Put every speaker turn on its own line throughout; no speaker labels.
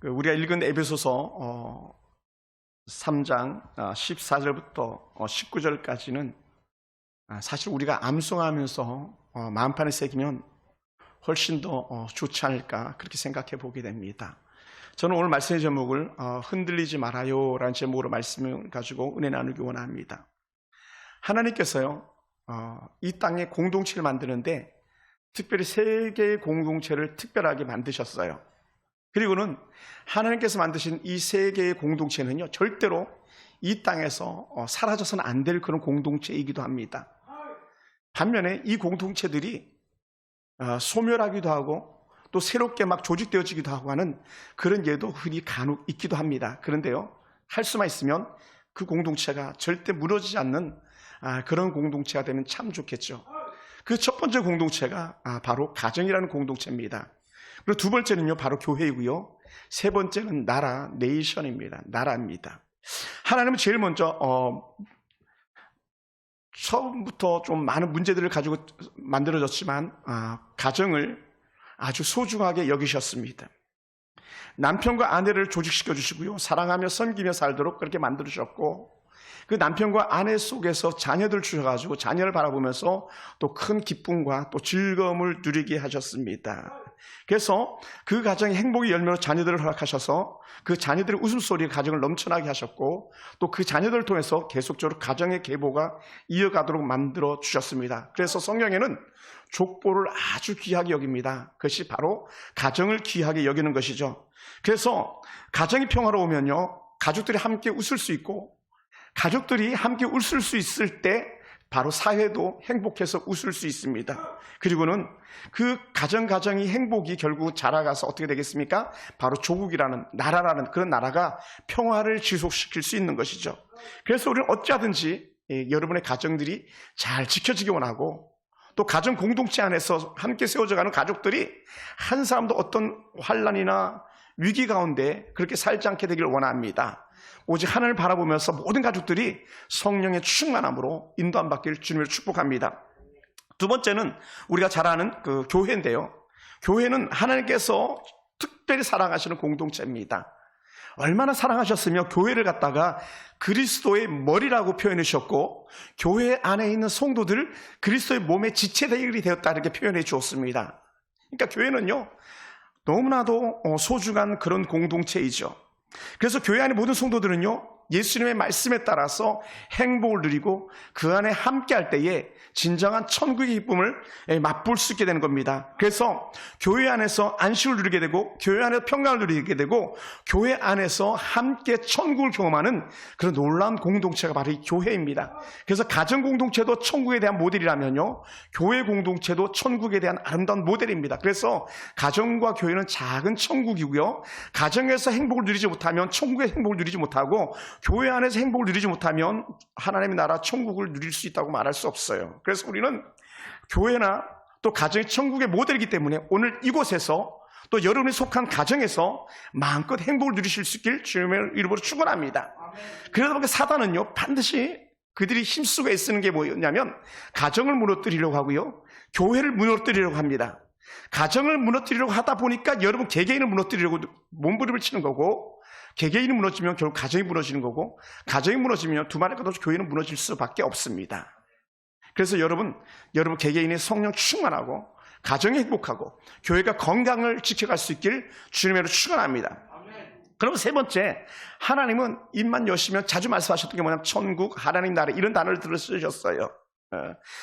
우리가 읽은 에베소서 3장 14절부터 19절까지는 사실 우리가 암송하면서 마음판에 새기면 훨씬 더 좋지 않을까 그렇게 생각해 보게 됩니다. 저는 오늘 말씀의 제목을 흔들리지 말아요 라는 제목으로 말씀을 가지고 은혜 나누기 원합니다. 하나님께서요 이 땅에 공동체를 만드는데 특별히 세 개의 공동체를 특별하게 만드셨어요. 그리고는 하나님께서 만드신 이 세 개의 공동체는요 절대로 이 땅에서 사라져서는 안 될 그런 공동체이기도 합니다. 반면에 이 공동체들이 소멸하기도 하고 또 새롭게 막 조직되어지기도 하고 하는 그런 예도 흔히 간혹 있기도 합니다. 그런데요 할 수만 있으면 그 공동체가 절대 무너지지 않는 그런 공동체가 되면 참 좋겠죠. 그 첫 번째 공동체가 바로 가정이라는 공동체입니다. 그리고 두 번째는요 바로 교회이고요, 세 번째는 나라, 네이션입니다. 나라입니다. 하나님은 제일 먼저 처음부터 좀 많은 문제들을 가지고 만들어졌지만 가정을 아주 소중하게 여기셨습니다. 남편과 아내를 조직시켜 주시고요, 사랑하며 섬기며 살도록 그렇게 만들어 주셨고, 그 남편과 아내 속에서 자녀들 주셔가지고 자녀를 바라보면서 또 큰 기쁨과 또 즐거움을 누리게 하셨습니다. 그래서 그 가정의 행복의 열매로 자녀들을 허락하셔서 그 자녀들의 웃음소리가 가정을 넘쳐나게 하셨고, 또 그 자녀들을 통해서 계속적으로 가정의 계보가 이어가도록 만들어 주셨습니다. 그래서 성경에는 족보를 아주 귀하게 여깁니다. 그것이 바로 가정을 귀하게 여기는 것이죠. 그래서 가정이 평화로우면요 가족들이 함께 웃을 수 있고, 가족들이 함께 웃을 수 있을 때 바로 사회도 행복해서 웃을 수 있습니다. 그리고는 그 가정이 행복이 결국 자라가서 어떻게 되겠습니까? 바로 조국이라는 나라라는 그런 나라가 평화를 지속시킬 수 있는 것이죠. 그래서 우리는 어찌하든지 여러분의 가정들이 잘 지켜지기 원하고, 또 가정 공동체 안에서 함께 세워져가는 가족들이 한 사람도 어떤 환난이나 위기 가운데 그렇게 살지 않게 되기를 원합니다. 오직 하나님을 바라보면서 모든 가족들이 성령의 충만함으로 인도함 받기를 주님을 축복합니다. 두 번째는 우리가 잘 아는 그 교회인데요, 교회는 하나님께서 특별히 사랑하시는 공동체입니다. 얼마나 사랑하셨으며 교회를 갖다가 그리스도의 머리라고 표현해 주셨고, 교회 안에 있는 성도들을 그리스도의 몸의 지체들이 되었다 이렇게 표현해 주었습니다. 그러니까 교회는요 너무나도 소중한 그런 공동체이죠. 그래서 교회 안의 모든 성도들은요 예수님의 말씀에 따라서 행복을 누리고 그 안에 함께할 때에 진정한 천국의 기쁨을 맛볼 수 있게 되는 겁니다. 그래서 교회 안에서 안식을 누리게 되고, 교회 안에서 평강을 누리게 되고, 교회 안에서 함께 천국을 경험하는 그런 놀라운 공동체가 바로 이 교회입니다. 그래서 가정 공동체도 천국에 대한 모델이라면요, 교회 공동체도 천국에 대한 아름다운 모델입니다. 그래서 가정과 교회는 작은 천국이고요, 가정에서 행복을 누리지 못하면 천국의 행복을 누리지 못하고, 교회 안에서 행복을 누리지 못하면 하나님의 나라 천국을 누릴 수 있다고 말할 수 없어요. 그래서 우리는 교회나 또 가정이 천국의 모델이기 때문에 오늘 이곳에서 또 여러분이 속한 가정에서 마음껏 행복을 누리실 수 있길 주님의 이름으로 축원합니다. 그러다 보니까 사단은요 반드시 그들이 힘쓰고 애쓰는 게 뭐였냐면 가정을 무너뜨리려고 하고요, 교회를 무너뜨리려고 합니다. 가정을 무너뜨리려고 하다 보니까 여러분 개개인을 무너뜨리려고 몸부림을 치는 거고, 개개인이 무너지면 결국 가정이 무너지는 거고, 가정이 무너지면 두 마리 가둬서 교회는 무너질 수밖에 없습니다. 그래서 여러분 개개인이 성령 충만하고 가정이 행복하고 교회가 건강을 지켜갈 수 있길 주님으로 축원합니다. 그리고 세 번째, 하나님은 입만 여시면 자주 말씀하셨던 게 뭐냐면 천국, 하나님 나라 이런 단어를 들어 쓰셨어요.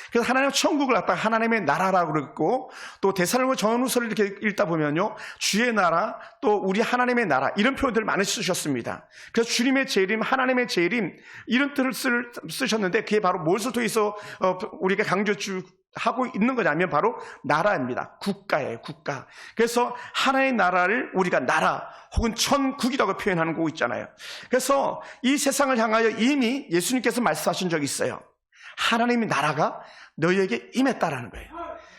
그래서 하나님의 천국을 갖다가 하나님의 나라라고 그랬고, 또 데살로니가 전후서를 이렇게 읽다 보면요 주의 나라, 또 우리 하나님의 나라 이런 표현들을 많이 쓰셨습니다. 그래서 주님의 재림, 하나님의 재림 이런 뜻을 쓰셨는데 그게 바로 무엇을 통해서 우리가 강조하고 있는 거냐면 바로 나라입니다. 국가예요, 국가. 그래서 하나의 나라를 우리가 나라 혹은 천국이라고 표현하는 거 있잖아요. 그래서 이 세상을 향하여 이미 예수님께서 말씀하신 적이 있어요. 하나님의 나라가 너희에게 임했다라는 거예요.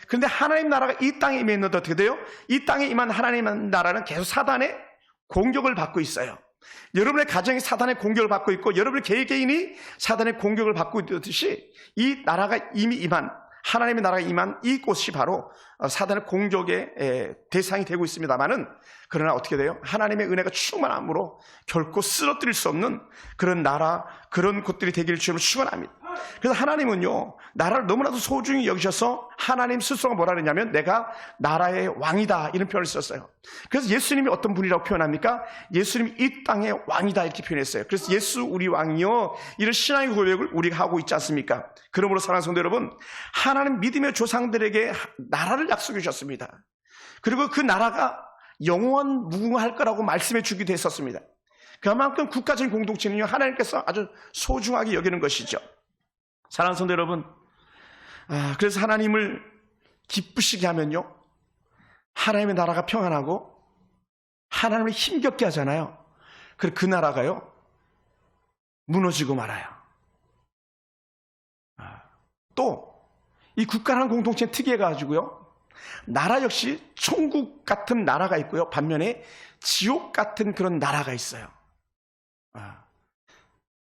그런데 하나님 나라가 이 땅에 임했는데 어떻게 돼요? 이 땅에 임한 하나님의 나라는 계속 사단의 공격을 받고 있어요. 여러분의 가정이 사단의 공격을 받고 있고, 여러분의 개개인이 사단의 공격을 받고 있듯이 이 나라가 이미 임한 하나님의 나라가 임한 이곳이 바로 사단의 공격의 대상이 되고 있습니다만은, 그러나 어떻게 돼요? 하나님의 은혜가 충만함으로 결코 쓰러뜨릴 수 없는 그런 나라, 그런 곳들이 되기를 주님을 축원합니다. 그래서 하나님은요, 나라를 너무나도 소중히 여기셔서 하나님 스스로가 뭐라 그러냐면 내가 나라의 왕이다, 이런 표현을 썼어요. 그래서 예수님이 어떤 분이라고 표현합니까? 예수님이 이 땅의 왕이다, 이렇게 표현했어요. 그래서 예수 우리 왕이요, 이런 신앙의 고백을 우리가 하고 있지 않습니까? 그러므로 사랑하는 성도 여러분, 하나님 믿음의 조상들에게 나라를 약속해 주셨습니다. 그리고 그 나라가 영원 무궁할 거라고 말씀해 주기도 했었습니다. 그만큼 국가적인 공동체는요, 하나님께서 아주 소중하게 여기는 것이죠. 사랑하는 성도 여러분, 그래서 하나님을 기쁘시게 하면요, 하나님의 나라가 평안하고 하나님을 힘겹게 하잖아요. 그래서 그 나라가요, 무너지고 말아요. 또 이 국가라는 공동체 특이해가지고요, 나라 역시 천국 같은 나라가 있고요, 반면에 지옥 같은 그런 나라가 있어요.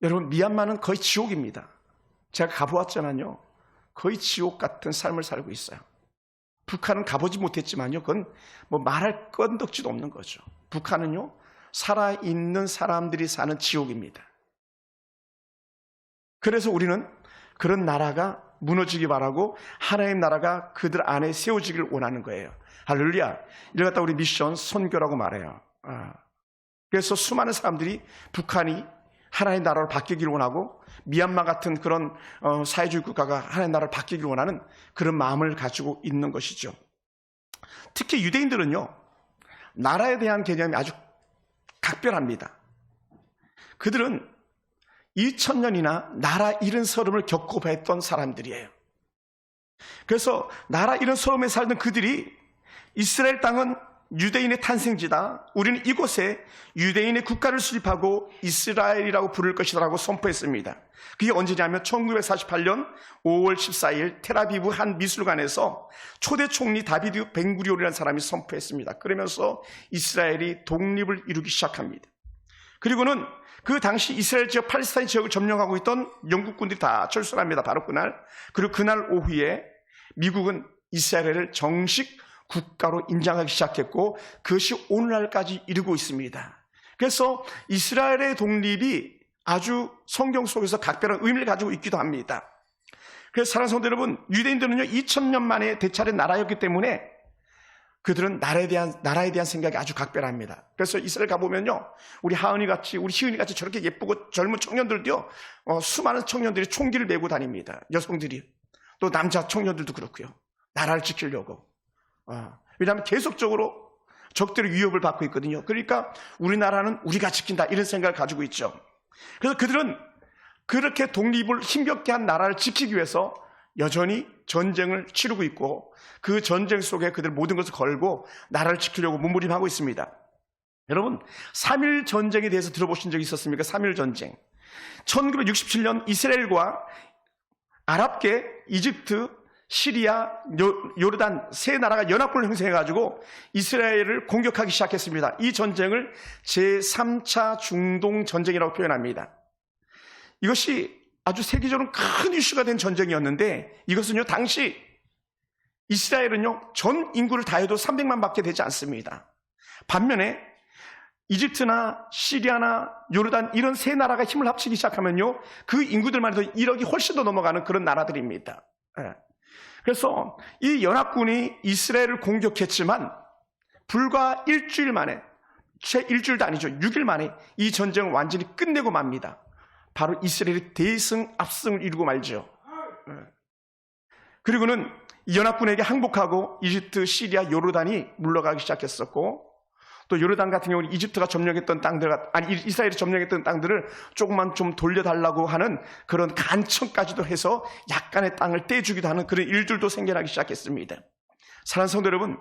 여러분, 미얀마는 거의 지옥입니다. 제가 가보았지만요, 거의 지옥 같은 삶을 살고 있어요. 북한은 가보지 못했지만요, 그건 뭐 말할 건덕지도 없는 거죠. 북한은요, 살아있는 사람들이 사는 지옥입니다. 그래서 우리는 그런 나라가 무너지기 바라고 하나님 나라가 그들 안에 세워지기를 원하는 거예요. 할렐루야. 이를 갖다 우리 미션 선교라고 말해요. 그래서 수많은 사람들이 북한이 하나님 나라로 바뀌기를 원하고, 미얀마 같은 그런 사회주의 국가가 하나님 나라를 바뀌기를 원하는 그런 마음을 가지고 있는 것이죠. 특히 유대인들은요, 나라에 대한 개념이 아주 각별합니다. 그들은 2000년이나 나라 잃은 서름을 겪어봤던 사람들이에요. 그래서 나라 잃은 서름에 살던 그들이 이스라엘 땅은 유대인의 탄생지다, 우리는 이곳에 유대인의 국가를 수립하고 이스라엘이라고 부를 것이라고 선포했습니다. 그게 언제냐면 1948년 5월 14일 테라비브 한 미술관에서 초대 총리 다비드 벤구리온이라는 사람이 선포했습니다. 그러면서 이스라엘이 독립을 이루기 시작합니다. 그리고는 그 당시 이스라엘 지역, 팔레스타인 지역을 점령하고 있던 영국군들이 다 철수합니다. 바로 그날. 그리고 그날 오후에 미국은 이스라엘을 정식 국가로 인정하기 시작했고, 그것이 오늘날까지 이르고 있습니다. 그래서 이스라엘의 독립이 아주 성경 속에서 각별한 의미를 가지고 있기도 합니다. 그래서 사랑하는 성도 여러분, 유대인들은요, 2000년 만에 대차례 나라였기 때문에 그들은 나라에 대한 생각이 아주 각별합니다. 그래서 이스라엘 가보면요, 우리 하은이 같이, 우리 희은이 같이 저렇게 예쁘고 젊은 청년들도요, 수많은 청년들이 총기를 메고 다닙니다. 여성들이. 또 남자 청년들도 그렇고요. 나라를 지키려고. 왜냐하면 계속적으로 적들의 위협을 받고 있거든요. 그러니까 우리나라는 우리가 지킨다, 이런 생각을 가지고 있죠. 그래서 그들은 그렇게 독립을 힘겹게 한 나라를 지키기 위해서 여전히 전쟁을 치르고 있고, 그 전쟁 속에 그들 모든 것을 걸고 나라를 지키려고 몸부림하고 있습니다. 여러분, 3.1 전쟁에 대해서 들어보신 적이 있었습니까? 3.1 전쟁. 1967년 이스라엘과 아랍계, 이집트, 시리아, 요르단 세 나라가 연합군을 형성해가지고 이스라엘을 공격하기 시작했습니다. 이 전쟁을 제3차 중동 전쟁이라고 표현합니다. 이것이 아주 세계적으로 큰 이슈가 된 전쟁이었는데, 이것은요, 당시 이스라엘은요, 전 인구를 다 해도 300만 밖에 되지 않습니다. 반면에 이집트나 시리아나 요르단 이런 세 나라가 힘을 합치기 시작하면요, 그 인구들만 해도 1억이 훨씬 더 넘어가는 그런 나라들입니다. 그래서 이 연합군이 이스라엘을 공격했지만 불과 일주일 만에, 채 일주일도 아니죠, 6일 만에 이 전쟁을 완전히 끝내고 맙니다. 바로 이스라엘이 대승 압승을 이루고 말죠. 그리고는 이 연합군에게 항복하고 이집트, 시리아, 요르단이 물러가기 시작했었고, 또 요르단 같은 경우는 이집트가 점령했던 땅들, 이스라엘이 점령했던 땅들을 조금만 좀 돌려달라고 하는 그런 간청까지도 해서 약간의 땅을 떼주기도 하는 그런 일들도 생겨나기 시작했습니다. 사랑하는 성도 여러분,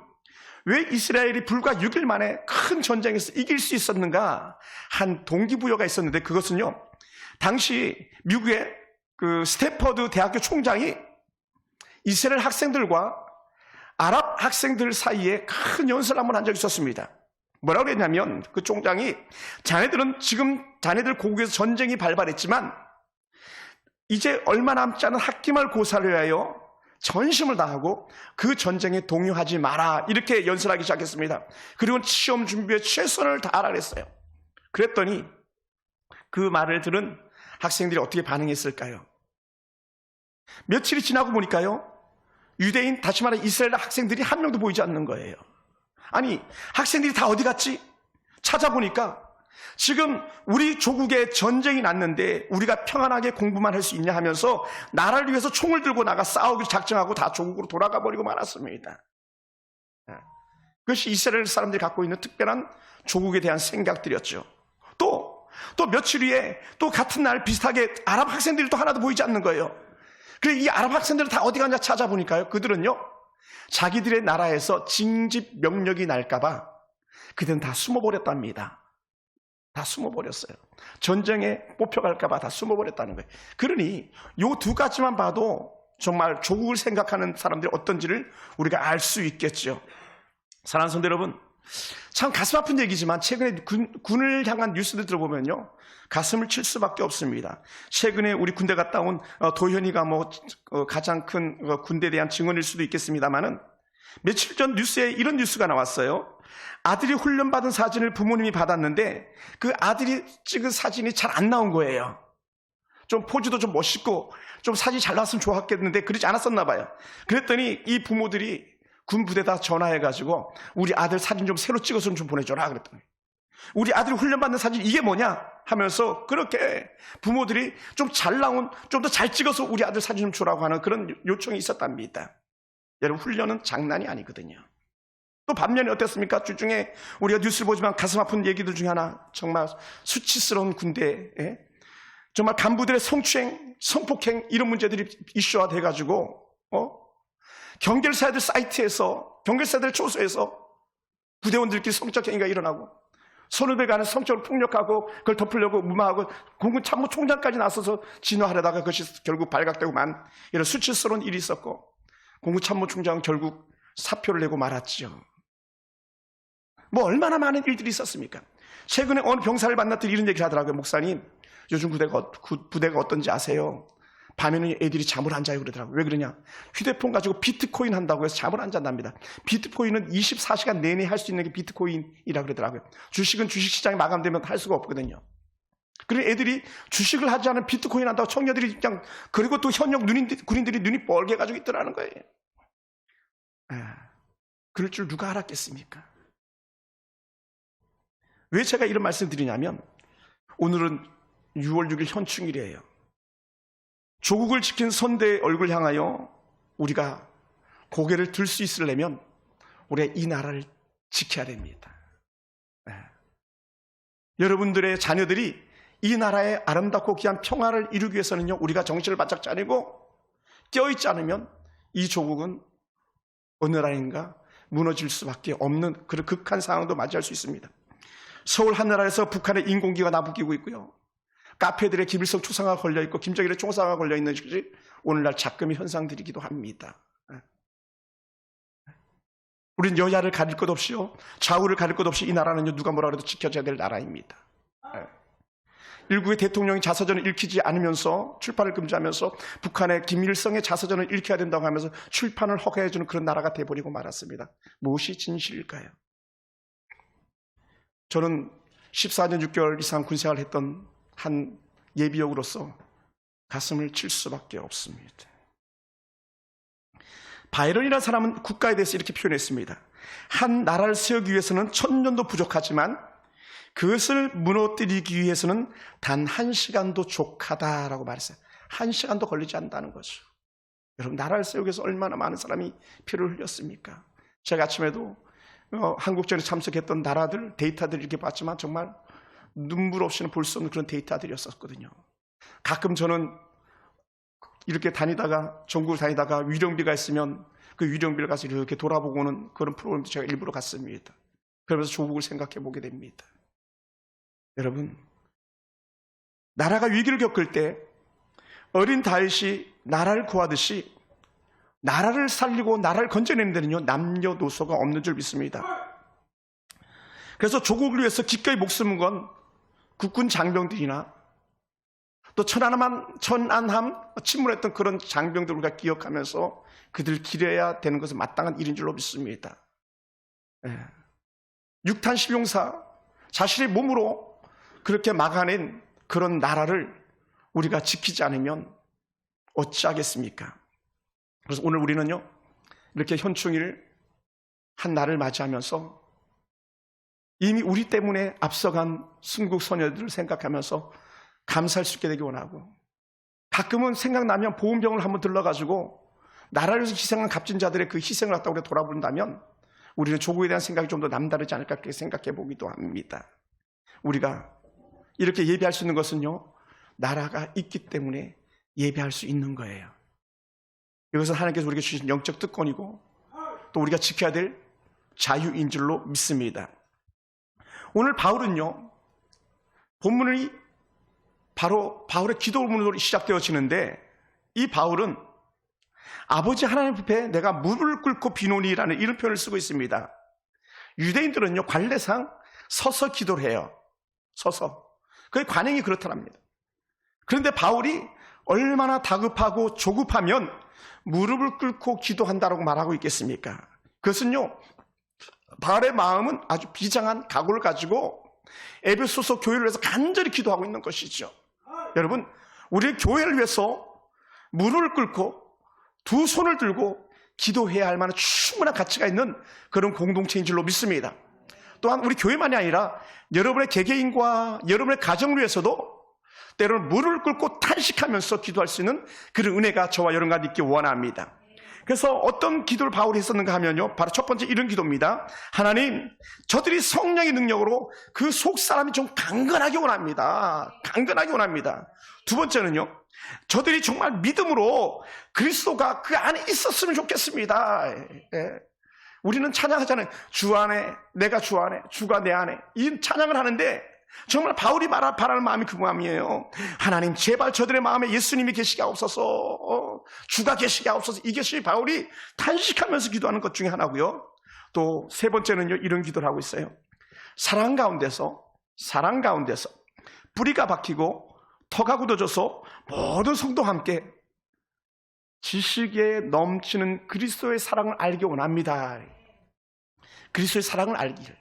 왜 이스라엘이 불과 6일 만에 큰 전쟁에서 이길 수 있었는가? 한 동기부여가 있었는데, 그것은요, 당시 미국의 그 스탠퍼드 대학교 총장이 이스라엘 학생들과 아랍 학생들 사이에 큰 연설을 한번 한 적이 있었습니다. 뭐라고 그랬냐면, 그 총장이 자네들은 지금 자네들 고국에서 전쟁이 발발했지만 이제 얼마 남지 않은 학기말 고사를 위하여 전심을 다하고 그 전쟁에 동요하지 마라 이렇게 연설하기 시작했습니다. 그리고 시험 준비에 최선을 다하라 그랬어요. 그랬더니 그 말을 들은 학생들이 어떻게 반응했을까요? 며칠이 지나고 보니까요, 유대인, 다시 말해 이스라엘 학생들이 한 명도 보이지 않는 거예요. 아니, 학생들이 다 어디 갔지? 찾아보니까 지금 우리 조국에 전쟁이 났는데 우리가 평안하게 공부만 할 수 있냐 하면서 나라를 위해서 총을 들고 나가 싸우기로 작정하고 다 조국으로 돌아가 버리고 말았습니다. 그것이 이스라엘 사람들이 갖고 있는 특별한 조국에 대한 생각들이었죠. 또 며칠 후에 또 같은 날 비슷하게 아랍 학생들이 또 하나도 보이지 않는 거예요. 그래서 이 아랍 학생들은 다 어디 갔냐 찾아보니까요, 그들은요, 자기들의 나라에서 징집 명령이 날까봐 그들은 다 숨어버렸답니다. 다 숨어버렸어요. 전쟁에 뽑혀갈까봐 다 숨어버렸다는 거예요. 그러니 요 두 가지만 봐도 정말 조국을 생각하는 사람들이 어떤지를 우리가 알 수 있겠죠. 사랑하는 성도 여러분, 참 가슴 아픈 얘기지만 최근에 군을 향한 뉴스들 들어보면요, 가슴을 칠 수밖에 없습니다. 최근에 우리 군대 갔다 온 도현이가 가장 큰 군대에 대한 증언일 수도 있겠습니다만은, 며칠 전 뉴스에 이런 뉴스가 나왔어요. 아들이 훈련받은 사진을 부모님이 받았는데 그 아들이 찍은 사진이 잘 안 나온 거예요. 좀 포즈도 좀 멋있고 좀 사진이 잘 나왔으면 좋았겠는데 그러지 않았었나 봐요. 그랬더니 이 부모들이 군 부대에다 전화해가지고 우리 아들 사진 좀 새로 찍어서 좀 보내줘라 그랬더니, 우리 아들이 훈련받는 사진 이게 뭐냐 하면서 그렇게 부모들이 좀 잘 나온, 좀 더 잘 찍어서 우리 아들 사진 좀 주라고 하는 그런 요청이 있었답니다. 여러분, 훈련은 장난이 아니거든요. 또 반면에 어땠습니까? 주중에 우리가 뉴스를 보지만 가슴 아픈 얘기들 중에 하나, 정말 수치스러운 군대에 정말 간부들의 성추행, 성폭행 이런 문제들이 이슈화 돼가지고 경결사들 사이트에서, 경결사들 초소에서 부대원들끼리 성적 행위가 일어나고 선후배 간에 성적으로 폭력하고 그걸 덮으려고 무마하고 공군 참모총장까지 나서서 진화하려다가 그것이 결국 발각되고 만 이런 수치스러운 일이 있었고, 공군 참모총장은 결국 사표를 내고 말았죠. 얼마나 많은 일들이 있었습니까? 최근에 어느 병사를 만났더니 이런 얘기를 하더라고요. 목사님, 요즘 부대가 어떤지 아세요? 밤에는 애들이 잠을 안 자요 그러더라고요. 왜 그러냐? 휴대폰 가지고 비트코인 한다고 해서 잠을 안 잔답니다. 비트코인은 24시간 내내 할 수 있는 게 비트코인이라고 그러더라고요. 주식은 주식시장이 마감되면 할 수가 없거든요. 그리고 애들이 주식을 하지 않은 비트코인 한다고 청년들이 그냥, 그리고 또 현역 군인들이 눈이 뻘게 가지고 있더라는 거예요. 그럴 줄 누가 알았겠습니까? 왜 제가 이런 말씀을 드리냐면, 오늘은 6월 6일 현충일이에요. 조국을 지킨 선대의 얼굴 향하여 우리가 고개를 들 수 있으려면 우리가 이 나라를 지켜야 됩니다. 여러분들의 자녀들이 이 나라의 아름답고 귀한 평화를 이루기 위해서는요, 우리가 정신을 바짝 차리고 깨어있지 않으면 이 조국은 어느 날인가 무너질 수밖에 없는 그런 극한 상황도 맞이할 수 있습니다. 서울 하늘아래서 북한의 인공기가 나부끼고 있고요, 카페들의 김일성 초상화가 걸려있고 김정일의 총상화가 걸려있는 것이 오늘날 작금의 현상들이기도 합니다. 우린 여야를 가릴 것 없이요, 좌우를 가릴 것 없이 이 나라는요, 누가 뭐라 그래도 지켜져야 될 나라입니다. 일국의 대통령이 자서전을 읽히지 않으면서, 출판을 금지하면서 북한의 김일성의 자서전을 읽혀야 된다고 하면서 출판을 허가해주는 그런 나라가 돼버리고 말았습니다. 무엇이 진실일까요? 저는 14년 6개월 이상 군생활을 했던 한 예비역으로서 가슴을 칠 수밖에 없습니다. 바이런이라는 사람은 국가에 대해서 이렇게 표현했습니다. 한 나라를 세우기 위해서는 1000년도 부족하지만 그것을 무너뜨리기 위해서는 단 1시간도 족하다라고 말했어요. 1시간도 걸리지 않는다는 거죠. 여러분, 나라를 세우기 위해서 얼마나 많은 사람이 피를 흘렸습니까? 제가 아침에도 한국전에 참석했던 나라들 데이터들 이렇게 봤지만 정말 눈물 없이는 볼 수 없는 그런 데이터들이었었거든요. 가끔 저는 이렇게 다니다가, 전국을 다니다가 위령비가 있으면 그 위령비를 가서 이렇게 돌아보고 오는 그런 프로그램도 제가 일부러 갔습니다. 그러면서 조국을 생각해 보게 됩니다. 여러분, 나라가 위기를 겪을 때 어린 다윗이 나라를 구하듯이 나라를 살리고 나라를 건져내는 데는요, 남녀노소가 없는 줄 믿습니다. 그래서 조국을 위해서 기꺼이 목숨을 건 국군 장병들이나 또 천안함 침몰했던 그런 장병들 우리가 기억하면서 그들 기려야 되는 것은 마땅한 일인 줄로 믿습니다. 육탄 십용사 자신의 몸으로 그렇게 막아낸 그런 나라를 우리가 지키지 않으면 어찌하겠습니까? 그래서 오늘 우리는요, 이렇게 현충일 한 날을 맞이하면서 이미 우리 때문에 앞서간 순국 소녀들을 생각하면서 감사할 수 있게 되기 원하고, 가끔은 생각나면 보온병을 한번 들러가지고 나라를 위해서 희생한 값진 자들의 그 희생을 갖다 우리가 돌아본다면 우리는 조국에 대한 생각이 좀 더 남다르지 않을까 그렇게 생각해 보기도 합니다. 우리가 이렇게 예배할 수 있는 것은요, 나라가 있기 때문에 예배할 수 있는 거예요. 이것은 하나님께서 우리에게 주신 영적 특권이고 또 우리가 지켜야 될 자유인 줄로 믿습니다. 오늘 바울은요, 본문이 바로 바울의 기도문으로 시작되어지는데, 이 바울은 아버지 하나님 앞에 내가 무릎을 꿇고 비노니라는 이런 표현을 쓰고 있습니다. 유대인들은요, 관례상 서서 기도를 해요. 서서. 그의 관행이 그렇다랍니다. 그런데 바울이 얼마나 다급하고 조급하면 무릎을 꿇고 기도한다라고 말하고 있겠습니까? 그것은요, 바울의 마음은 아주 비장한 각오를 가지고 에베소서 교회를 위해서 간절히 기도하고 있는 것이죠. 여러분, 우리 교회를 위해서 무릎을 꿇고 두 손을 들고 기도해야 할 만한 충분한 가치가 있는 그런 공동체인 줄로 믿습니다. 또한 우리 교회만이 아니라 여러분의 개개인과 여러분의 가정을 위해서도 때로는 무릎을 꿇고 탄식하면서 기도할 수 있는 그런 은혜가 저와 여러분과 있기 원합니다. 그래서 어떤 기도를 바울이 했었는가 하면요, 바로 첫 번째 이런 기도입니다. 하나님, 저들이 성령의 능력으로 그 속사람이 좀 강건하게 원합니다. 강건하게 원합니다. 두 번째는요, 저들이 정말 믿음으로 그리스도가 그 안에 있었으면 좋겠습니다. 우리는 찬양하잖아요. 주 안에, 내가 주 안에, 주가 내 안에. 이 찬양을 하는데 정말 바울이 바라는 마음이 그 마음이에요. 하나님, 제발 저들의 마음에 예수님이 계시게 하옵소서, 주가 계시게 하옵소서. 이것이 바울이 탄식하면서 기도하는 것 중에 하나고요. 또 세 번째는요, 이런 기도를 하고 있어요. 사랑 가운데서 뿌리가 박히고 터가 굳어져서 모든 성도와 함께 지식에 넘치는 그리스도의 사랑을 알기 원합니다. 그리스도의 사랑을 알기를.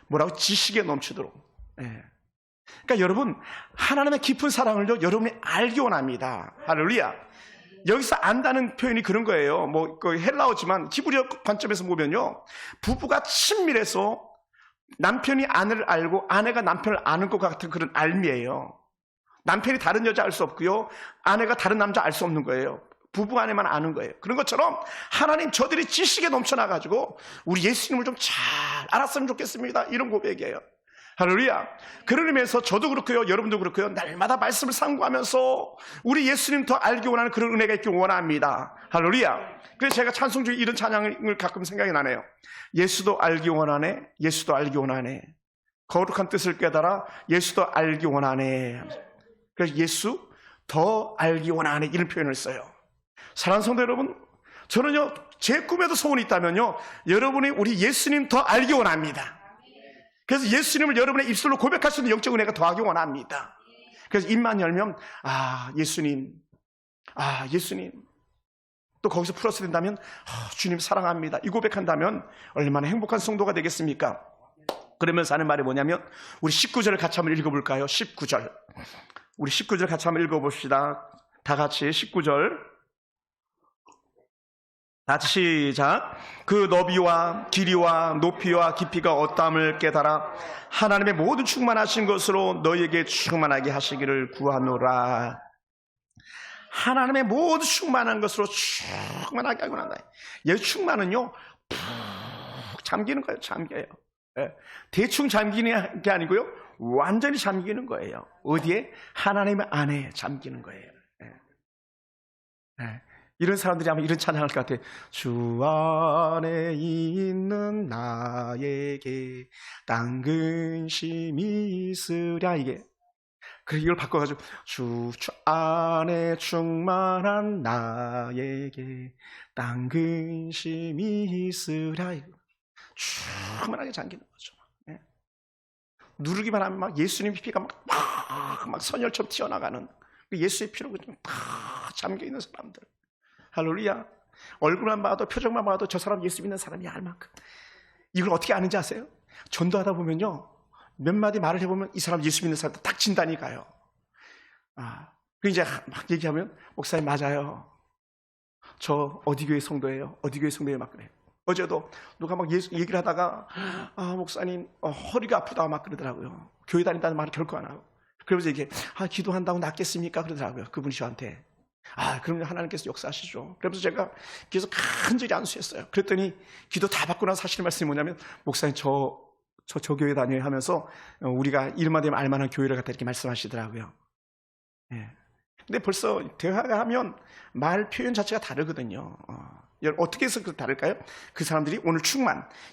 뭐라고? 지식에 넘치도록. 그러니까 여러분, 하나님의 깊은 사랑을요, 여러분이 알기 원합니다. 할렐루야. 여기서 안다는 표현이 그런 거예요. 그 헬라어지만 히브리어 관점에서 보면요, 부부가 친밀해서 남편이 아내를 알고 아내가 남편을 아는 것 같은 그런 알미예요. 남편이 다른 여자 알 수 없고요, 아내가 다른 남자 알 수 없는 거예요. 부부 안에만 아는 거예요. 그런 것처럼 하나님, 저들이 지식에 넘쳐나가지고 우리 예수님을 좀 잘 알았으면 좋겠습니다. 이런 고백이에요. 할렐루야. 그런 의미에서 저도 그렇고요, 여러분도 그렇고요, 날마다 말씀을 상고하면서 우리 예수님 더 알기 원하는 그런 은혜가 있길 원합니다. 할렐루야. 그래서 제가 찬송 중에 이런 찬양을 가끔 생각이 나네요. 예수도 알기 원하네, 예수도 알기 원하네, 거룩한 뜻을 깨달아 예수도 알기 원하네. 그래서 예수 더 알기 원하네, 이런 표현을 써요. 사랑하는 성도 여러분, 저는요, 제 꿈에도 소원이 있다면요, 여러분이 우리 예수님 더 알기 원합니다. 그래서 예수님을 여러분의 입술로 고백할 수 있는 영적 은혜가 더하기 원합니다. 그래서 입만 열면 예수님, 예수님, 또 거기서 플러스 된다면 주님 사랑합니다, 이 고백한다면 얼마나 행복한 성도가 되겠습니까? 그러면서 하는 말이 뭐냐면, 우리 19절을 같이 한번 읽어볼까요? 19절. 우리 19절 같이 한번 읽어봅시다. 다 같이 19절. 같이 시작. 그 너비와 길이와 높이와 깊이가 어떠함을 깨달아 하나님의 모든 충만하신 것으로 너희에게 충만하게 하시기를 구하노라. 하나님의 모든 충만한 것으로 충만하게 하고 난다. 여기 충만은요, 푹 잠기는 거예요. 잠겨요. 대충 잠기는 게 아니고요, 완전히 잠기는 거예요. 어디에? 하나님 안에 잠기는 거예요. 이런 사람들이 아마 이런 찬양할 것 같아요. 주 안에 있는 나에게 딴 근심이 있으랴, 이게. 그래서 이걸 바꿔가지고 주 안에 충만한 나에게 딴 근심이 있으랴, 이거. 충만하게 잠기는 거죠. 누르기만 하면 막 예수님 피가 막 선혈처럼 튀어나가는 예수의 피로 다 잠겨있는 사람들. 할렐루야. 얼굴만 봐도 표정만 봐도 저 사람 예수 믿는 사람이 알 만큼. 이걸 어떻게 아는지 아세요? 전도하다 보면요, 몇 마디 말을 해보면 이 사람 예수 믿는 사람도 딱 진단이 가요. 그 이제 막 얘기하면 목사님 맞아요. 저 어디 교회 성도예요. 어디 교회 성도예요. 막 그래요. 어제도 누가 막 예수 얘기를 하다가 목사님 허리가 아프다고 막 그러더라고요. 교회 다닌다는 말을 결코 안 하고. 그러면서 이게 기도한다고 낫겠습니까? 그러더라고요. 그분이 저한테. 그럼 하나님께서 역사하시죠. 그러면서 제가 계속 간절히 안수했어요. 그랬더니 기도 다 받고 나서 하시는 말씀이 뭐냐면, 목사님 저 교회 다녀요 하면서 우리가 이름만 되면 알만한 교회를 갖다 이렇게 말씀하시더라고요. 예. 근데 벌써 대화가 하면 말 표현 자체가 다르거든요. 어떻게 해서 다를까요? 그 사람들이 오늘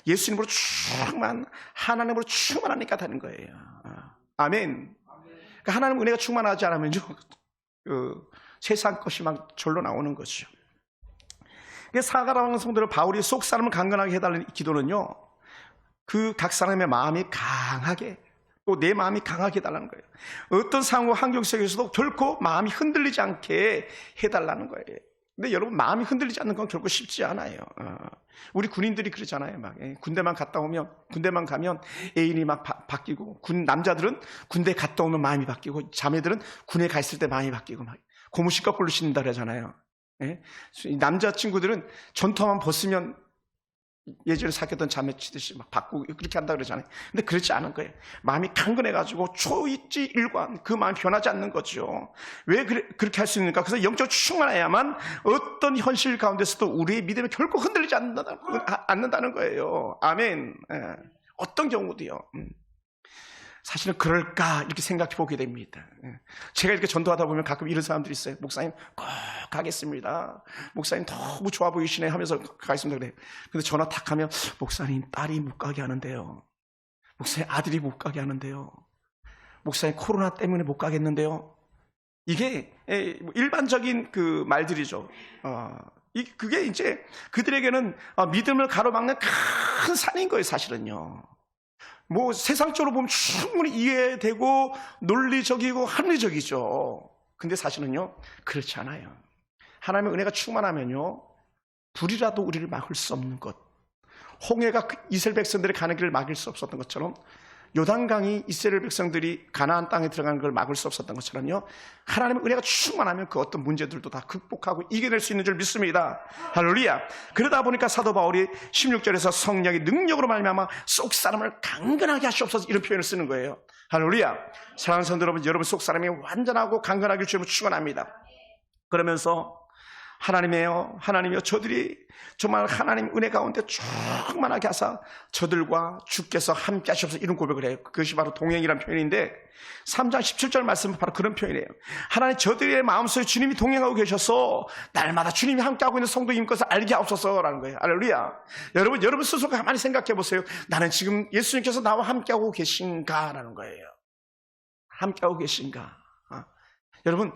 예수님으로 충만, 하나님으로 충만하니까 다른 거예요. 아멘. 그러니까 하나님 은혜가 충만하지 않으면요, 세상 것이 막 절로 나오는 거죠. 사가라는 성도를 바울이 속 사람을 강건하게 해달라는 기도는요, 그 각 사람의 마음이 강하게, 또 내 마음이 강하게 해달라는 거예요. 어떤 상황과 환경 속에서도 결코 마음이 흔들리지 않게 해달라는 거예요. 근데 여러분, 마음이 흔들리지 않는 건 결코 쉽지 않아요. 우리 군인들이 그러잖아요. 막 군대만 가면 애인이 막 바뀌고, 남자들은 군대 갔다 오면 마음이 바뀌고, 자매들은 군에 가 있을 때 마음이 바뀌고, 막 고무신 거꾸로 신는다 그러잖아요. 남자친구들은 전투화만 벗으면 예전에 사귀었던 자매 치듯이 막 바꾸고 그렇게 한다 그러잖아요. 근데 그렇지 않은 거예요. 마음이 강건해가지고 초이지 일관, 그 마음이 변하지 않는 거죠. 왜 그렇게 할 수 있는가? 그래서 영적 충만해야만 어떤 현실 가운데서도 우리의 믿음이 결코 흔들리지 않는다는 거예요. 아멘. 어떤 경우도요. 사실은 그럴까 이렇게 생각해 보게 됩니다. 제가 이렇게 전도하다 보면 가끔 이런 사람들이 있어요. 목사님 꼭 가겠습니다. 목사님 너무 좋아 보이시네 하면서 가겠습니다. 그래요. 근데 전화 탁 하면, 목사님 딸이 못 가게 하는데요. 목사님 아들이 못 가게 하는데요. 목사님 코로나 때문에 못 가겠는데요. 이게 일반적인 그 말들이죠. 그게 이제 그들에게는 믿음을 가로막는 큰 산인 거예요, 사실은요. 뭐 세상적으로 보면 충분히 이해되고 논리적이고 합리적이죠. 근데 사실은요, 그렇지 않아요. 하나님의 은혜가 충만하면요, 불이라도 우리를 막을 수 없는 것, 홍해가 이스라엘 백성들의 가는 길을 막을 수 없었던 것처럼, 요단강이 이스라엘 백성들이 가나안 땅에 들어가는 걸 막을 수 없었던 것처럼요, 하나님의 은혜가 충만하면 그 어떤 문제들도 다 극복하고 이겨낼 수 있는 줄 믿습니다. 할렐루야. 그러다 보니까 사도 바울이 16절에서 성령의 능력으로 말미암아 속 사람을 강건하게 하시옵소서, 이런 표현을 쓰는 거예요. 할렐루야. 사랑하는 성도 여러분 속 사람이 완전하고 강건하게 주님을 축원합니다. 그러면서 하나님이요, 저들이 정말 하나님 은혜 가운데 충만하게 하사 저들과 주께서 함께 하시옵소서, 이런 고백을 해요. 그것이 바로 동행이라는 표현인데, 3장 17절 말씀은 바로 그런 표현이에요. 하나님, 저들의 마음속에 주님이 동행하고 계셔서 날마다 주님이 함께하고 있는 성도인 것을 알게 하옵소서라는 거예요. 할렐루야. 여러분 스스로 가만히 생각해 보세요. 나는 지금 예수님께서 나와 함께하고 계신가라는 거예요. 함께하고 계신가. 여러분,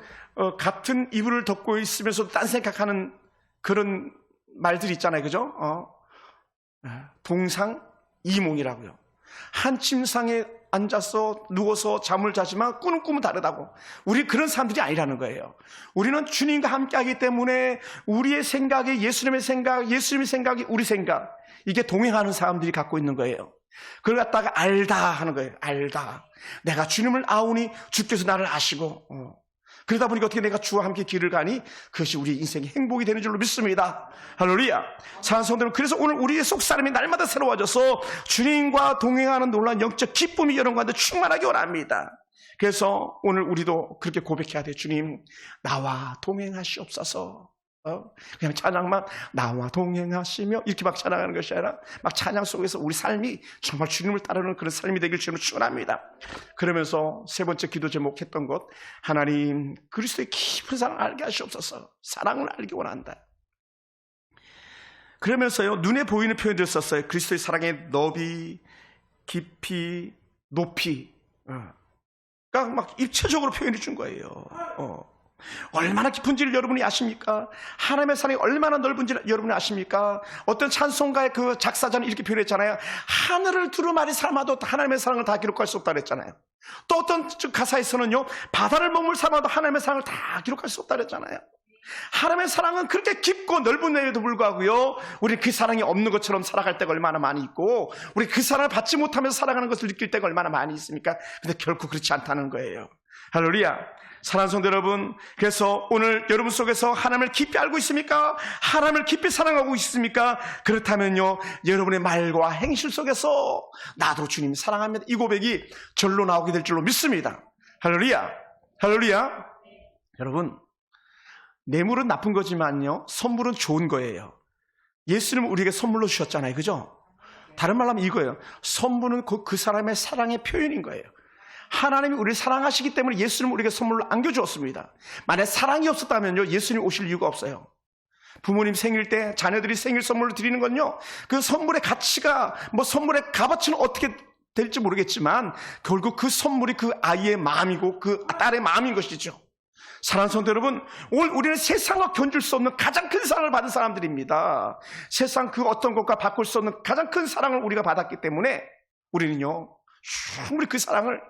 같은 이불을 덮고 있으면서도 딴 생각하는 그런 말들이 있잖아요. 그죠? 동상이몽이라고요. 한 침상에 앉아서 누워서 잠을 자지만 꾸는 꿈은 다르다고. 우리 그런 사람들이 아니라는 거예요. 우리는 주님과 함께하기 때문에 우리의 생각이 예수님의 생각이 우리 생각, 이게 동행하는 사람들이 갖고 있는 거예요. 그걸 갖다가 알다 하는 거예요. 알다. 내가 주님을 아오니 주께서 나를 아시고, 그러다 보니까 어떻게 내가 주와 함께 길을 가니 그것이 우리의 인생의 행복이 되는 줄로 믿습니다. 할렐루야. 사랑하는 성도들, 그래서 오늘 우리의 속사람이 날마다 새로워져서 주님과 동행하는 놀라운 영적 기쁨이 여러분 가운데 충만하기 원합니다. 그래서 오늘 우리도 그렇게 고백해야 돼요. 주님, 나와 동행하시옵소서. 그냥 찬양만 나와 동행하시며 이렇게 막 찬양하는 것이 아니라 막 찬양 속에서 우리 삶이 정말 주님을 따르는 그런 삶이 되길 주님을 축원합니다. 그러면서 세 번째 기도 제목 했던 것, 하나님 그리스도의 깊은 사랑을 알게 하시옵소서. 사랑을 알기 원한다. 그러면서요, 눈에 보이는 표현들 썼어요. 그리스도의 사랑의 너비, 깊이, 높이. 그러니까 막 입체적으로 표현해 준 거예요. 얼마나 깊은지를 여러분이 아십니까? 하나님의 사랑이 얼마나 넓은지를 여러분이 아십니까? 어떤 찬송가의 그 작사자는 이렇게 표현했잖아요. 하늘을 두루마리 삼아도 하나님의 사랑을 다 기록할 수 없다 그랬잖아요. 또 어떤 가사에서는요, 바다를 먹물 삼아도 하나님의 사랑을 다 기록할 수 없다 그랬잖아요. 하나님의 사랑은 그렇게 깊고 넓은 내에도 불구하고요, 우리 그 사랑이 없는 것처럼 살아갈 때가 얼마나 많이 있고, 우리 그 사랑을 받지 못하면서 살아가는 것을 느낄 때가 얼마나 많이 있습니까? 근데 결코 그렇지 않다는 거예요. 할렐루야. 사랑하는 성도 여러분, 그래서 오늘 여러분 속에서 하나님을 깊이 알고 있습니까? 하나님을 깊이 사랑하고 있습니까? 그렇다면요, 여러분의 말과 행실 속에서 나도 주님 사랑합니다, 이 고백이 절로 나오게 될 줄로 믿습니다. 할렐루야. 할렐루야. 여러분, 뇌물은 나쁜 거지만요, 선물은 좋은 거예요. 예수님은 우리에게 선물로 주셨잖아요. 그죠? 다른 말로 하면 이거예요. 선물은 그 사람의 사랑의 표현인 거예요. 하나님이 우리를 사랑하시기 때문에 예수님은 우리에게 선물로 안겨주었습니다. 만약 사랑이 없었다면요, 예수님 오실 이유가 없어요. 부모님 생일 때 자녀들이 생일 선물로 드리는 건요, 그 선물의 가치가, 선물의 값어치는 어떻게 될지 모르겠지만 결국 그 선물이 그 아이의 마음이고 그 딸의 마음인 것이죠. 사랑하는 성도 여러분, 오늘 우리는 세상과 견줄 수 없는 가장 큰 사랑을 받은 사람들입니다. 세상 그 어떤 것과 바꿀 수 없는 가장 큰 사랑을 우리가 받았기 때문에 우리는요, 충분히 그 사랑을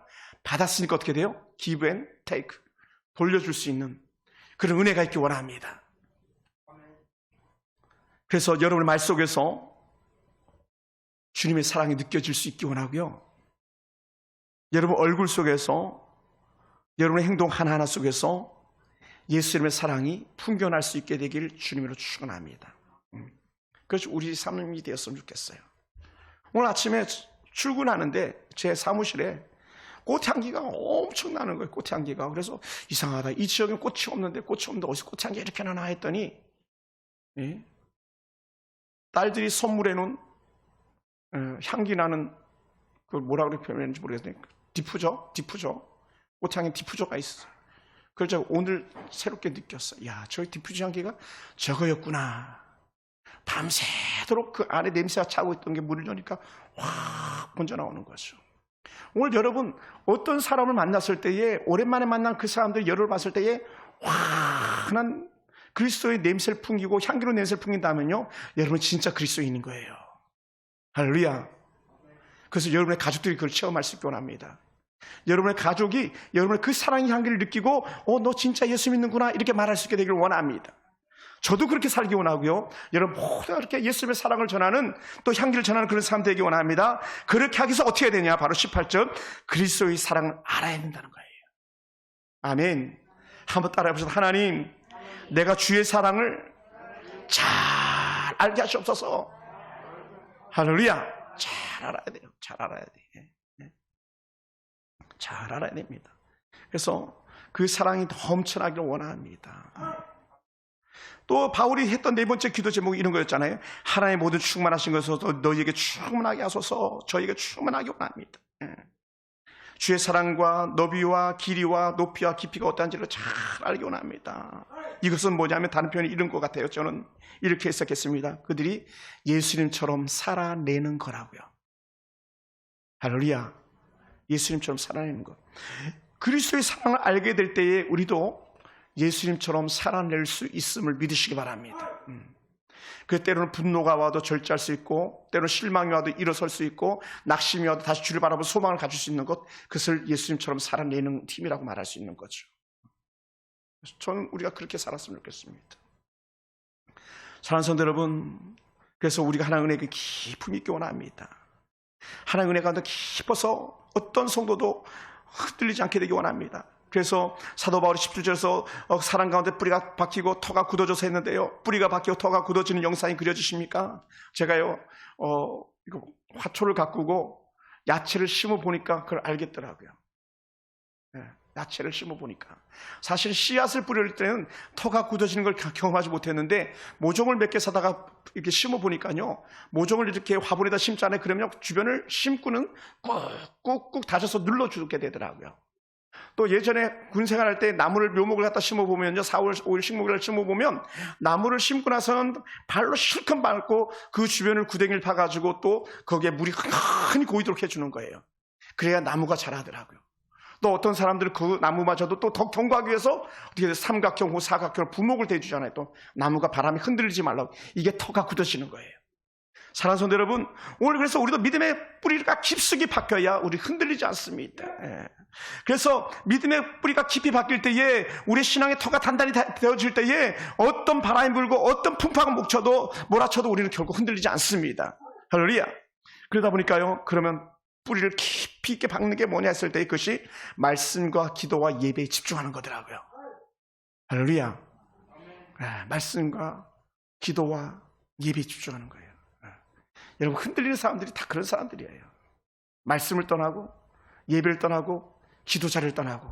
받았으니까 어떻게 돼요? Give and take, 돌려줄 수 있는 그런 은혜가 있기 원합니다. 그래서 여러분의 말 속에서 주님의 사랑이 느껴질 수 있기 원하고요, 여러분 얼굴 속에서, 여러분의 행동 하나하나 속에서 예수님의 사랑이 풍겨날 수 있게 되길 주님으로 축원합니다. 그래서 우리 삶이 되었으면 좋겠어요. 오늘 아침에 출근하는데 제 사무실에 꽃향기가 엄청 나는 거예요. 꽃향기가. 그래서 이상하다, 이 지역에 꽃이 없는데 어디서 꽃향기가 이렇게 나나 했더니, 딸들이 선물해 놓은 향기 나는, 그걸 뭐라 그렇게 표현했는지 모르겠는데, 디퓨저, 꽃향기 디퓨저가 있어요. 그걸 제가 오늘 새롭게 느꼈어요. 야, 저 디퓨저 향기가 저거였구나. 밤새도록 그 안에 냄새가 차고 있던 게 물을 여니까 확 번져 나오는 거죠. 오늘 여러분, 어떤 사람을 만났을 때에, 오랜만에 만난 그 사람들 열을 봤을 때에 환한 그리스도의 냄새를 풍기고 향기로 냄새를 풍긴다면요, 여러분 진짜 그리스도인인 거예요. 할렐루야. 그래서 여러분의 가족들이 그걸 체험할 수 있기 원합니다. 여러분의 가족이 여러분의 그 사랑의 향기를 느끼고, 너 진짜 예수 믿는구나, 이렇게 말할 수 있게 되기를 원합니다. 저도 그렇게 살기 원하고요, 여러분 모두 이렇게 예수님의 사랑을 전하는, 또 향기를 전하는 그런 사람 되기 원합니다. 그렇게 하기 위해서 어떻게 해야 되냐? 바로 18절, 그리스도의 사랑을 알아야 된다는 거예요. 아멘. 한번 따라해보세요. 하나님, 내가 주의 사랑을 잘 알게 하시옵소서. 할렐루야. 잘 알아야 돼요. 잘 알아야 돼. 잘 알아야 됩니다. 그래서 그 사랑이 넘쳐나기를 원합니다. 또 바울이 했던 네 번째 기도 제목이 이런 거였잖아요. 하나님의 모든 충만하신 것으로 너희에게 충만하게 하소서. 저희에게 충만하게 원합니다. 주의 사랑과 너비와 길이와 높이와 깊이가 어떠한지를 잘 알기 원합니다. 이것은 뭐냐면 다른 표현이 이런 것 같아요. 저는 이렇게 해석했습니다. 그들이 예수님처럼 살아내는 거라고요. 할렐루야. 예수님처럼 살아내는 것. 그리스도의 사랑을 알게 될 때에 우리도 예수님처럼 살아낼 수 있음을 믿으시기 바랍니다. 그 때로는 분노가 와도 절제할 수 있고, 때로는 실망이 와도 일어설 수 있고, 낙심이 와도 다시 주를 바라보고 소망을 가질 수 있는 것, 그것을 예수님처럼 살아내는 팀이라고 말할 수 있는 거죠. 저는 우리가 그렇게 살았으면 좋겠습니다. 사랑하는 성도 여러분, 그래서 우리가 하나님의 은혜에 깊음이 있기 원합니다. 하나님의 은혜 가운데 깊어서 어떤 성도도 흔들리지 않게 되기 원합니다. 그래서 사도 바울이 17절에서 사랑 가운데 뿌리가 박히고 터가 굳어져서 했는데요, 뿌리가 박히고 터가 굳어지는 영상이 그려지십니까? 제가요, 이거 화초를 가꾸고 야채를 심어 보니까 그걸 알겠더라고요. 야채를 심어 보니까. 사실 씨앗을 뿌릴 때는 터가 굳어지는 걸 경험하지 못했는데, 모종을 몇 개 사다가 이렇게 심어 보니까요, 모종을 이렇게 화분에다 심잖아요. 그러면 주변을 심고는 꾹꾹 다져서 눌러주게 되더라고요. 또 예전에 군 생활할 때 나무를 묘목을 갖다 심어보면요, 4월 5일 식목일날 심어보면 나무를 심고 나서는 발로 실컷 밟고 그 주변을 구덩이를 파가지고 또 거기에 물이 흔히 고이도록 해주는 거예요. 그래야 나무가 자라더라고요. 또 어떤 사람들은 그 나무마저도 또 더 견고하기 위해서 어떻게 해요? 삼각형 혹은 사각형으로 부목을 대주잖아요. 또 나무가 바람이 흔들리지 말라고. 이게 터가 굳어지는 거예요. 사랑하는 성도 여러분, 오늘 그래서 우리도 믿음의 뿌리가 깊숙이 박혀야 우리 흔들리지 않습니다. 그래서 믿음의 뿌리가 깊이 박힐 때에 우리 신앙의 터가 단단히 되어질 때에 어떤 바람이 불고 어떤 풍파가 몰아쳐도 우리는 결국 흔들리지 않습니다. 할렐루야. 그러다 보니까요, 그러면 뿌리를 깊이 있게 박는 게 뭐냐 했을 때 그것이 말씀과 기도와 예배에 집중하는 거더라고요. 할렐루야. 말씀과 기도와 예배에 집중하는 거예요. 여러분, 흔들리는 사람들이 다 그런 사람들이에요. 말씀을 떠나고 예배를 떠나고 기도 자리를 떠나고.